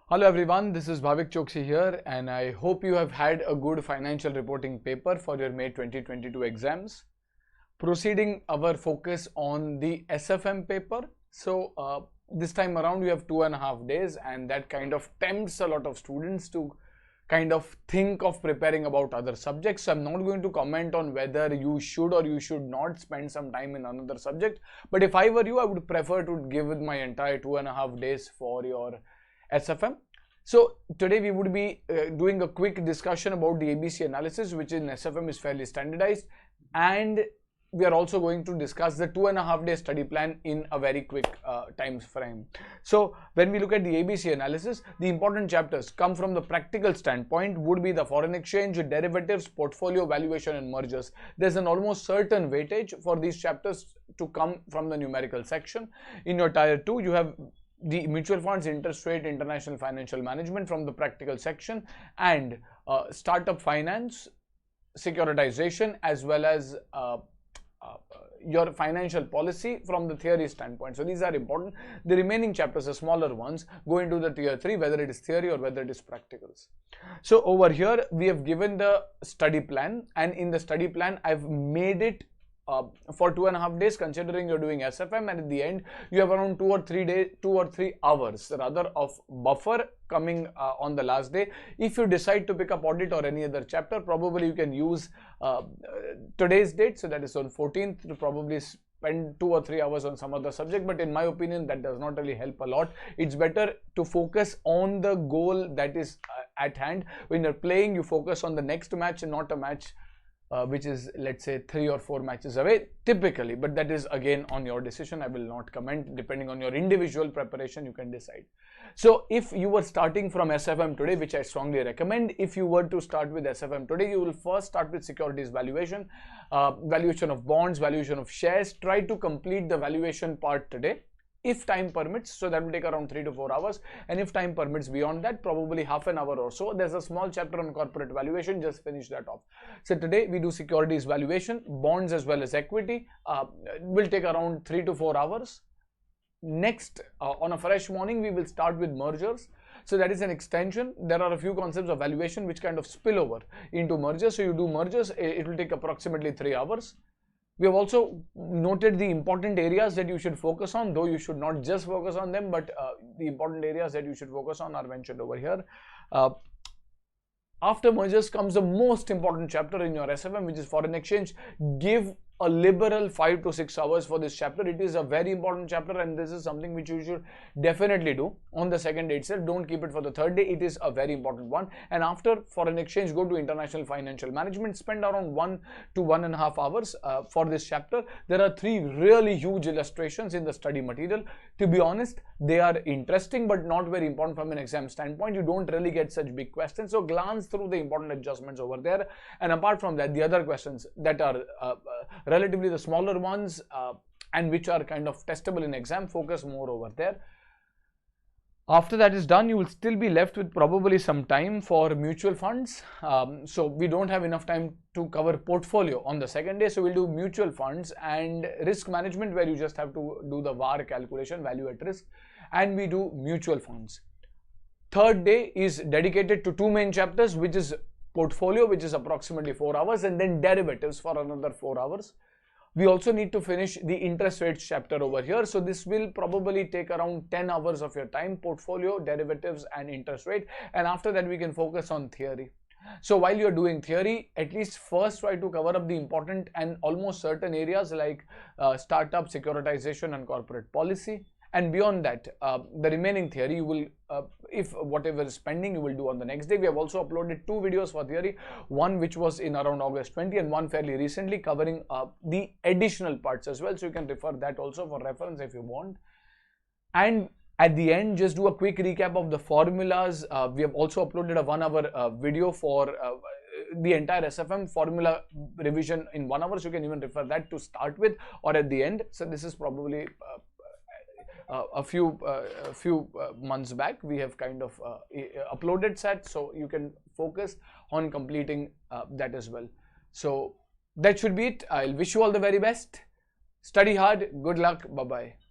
Hello everyone, this is Bhavik Chokshi here, and I hope you have had a good financial reporting paper for your May 2022 exams. Proceeding our focus on the SFM paper. So this time around we have 2.5 days, and that kind of tempts a lot of students to kind of think of preparing about other subjects. So I'm not going to comment on whether you should or you should not spend some time in another subject, but if I were you, I would prefer to give my entire 2.5 days for your SFM. So today we would be doing a quick discussion about the ABC analysis, which in SFM is fairly standardized, and we are also going to discuss the 2.5-day study plan in a very quick time frame. So when we look at the ABC analysis, the important chapters come from the practical standpoint would be the foreign exchange, derivatives, portfolio valuation and mergers. There's an almost certain weightage for these chapters to come from the numerical section. In your tier 2, you have the mutual funds, interest rate, international financial management from the practical section, and startup finance, securitization, as well as your financial policy from the theory standpoint. So these are important. The remaining chapters, the smaller ones, go into the tier 3, whether it is theory or whether it is practicals. So over here we have given the study plan, and in the study plan I've made it for 2.5 days, considering you're doing SFM, and at the end you have around 2 or 3 hours rather of buffer coming on the last day. If you decide to pick up audit or any other chapter, probably you can use today's date, so that is on 14th, to probably spend 2 or 3 hours on some other subject, but in my opinion that does not really help a lot. It's better to focus on the goal that is at hand. When you're playing, you focus on the next match and not a match which is, let's say, 3 or 4 matches away typically, but that is again on your decision. I will not comment. Depending on your individual preparation, you can decide. So if you were starting from SFM today, which I strongly recommend, if you were to start with SFM today, you will first start with securities valuation, valuation of bonds, valuation of shares. Try to complete the valuation part today, if time permits. So that will take around 3 to 4 hours, and if time permits beyond that, probably half an hour or so. There's a small chapter on corporate valuation, just finish that off. So today we do securities valuation, bonds as well as equity. Will take around 3 to 4 hours. Next, on a fresh morning, we will start with mergers. So that is an extension. There are a few concepts of valuation which kind of spill over into mergers. So you do mergers, it will take approximately 3 hours. We have also noted the important areas that you should focus on, though you should not just focus on them, but the important areas that you should focus on are mentioned over here. After mergers comes the most important chapter in your SFM, which is foreign exchange. Give a liberal 5 to 6 hours for this chapter. It is a very important chapter, and this is something which you should definitely do on the second day itself. Don't keep it for the third day. It is a very important one. And after foreign exchange, go to international financial management. Spend around 1 to 1.5 hours for this chapter. There are 3 really huge illustrations in the study material. To be honest, they are interesting but not very important from an exam standpoint. You don't really get such big questions, so glance through the important adjustments over there. And apart from that, the other questions that are relatively the smaller ones and which are kind of testable in exam, focus more over there. After that is done, you will still be left with probably some time for mutual funds. So we don't have enough time to cover portfolio on the second day, so we'll do mutual funds and risk management, where you just have to do the VAR calculation, value at risk, and we do mutual funds. Third day is dedicated to 2 main chapters, which is portfolio, which is approximately 4 hours, and then derivatives for another 4 hours. We also need to finish the interest rates chapter over here, so this will probably take around 10 hours of your time: portfolio, derivatives and interest rate. And after that we can focus on theory. So while you're doing theory, at least first try to cover up the important and almost certain areas like startup, securitization and corporate policy. And beyond that, the remaining theory you will, if whatever is pending, you will do on the next day. We have also uploaded 2 videos for theory, one which was in around August 20 and one fairly recently, covering the additional parts as well. So you can refer that also for reference if you want. And at the end, just do a quick recap of the formulas. We have also uploaded a 1-hour video for the entire SFM formula revision in 1 hour. So you can even refer that to start with or at the end. So this is probably a few months back we have kind of uploaded that, so you can focus on completing that as well. So that should be it. I'll wish you all the very best. Study hard. Good luck. Bye bye.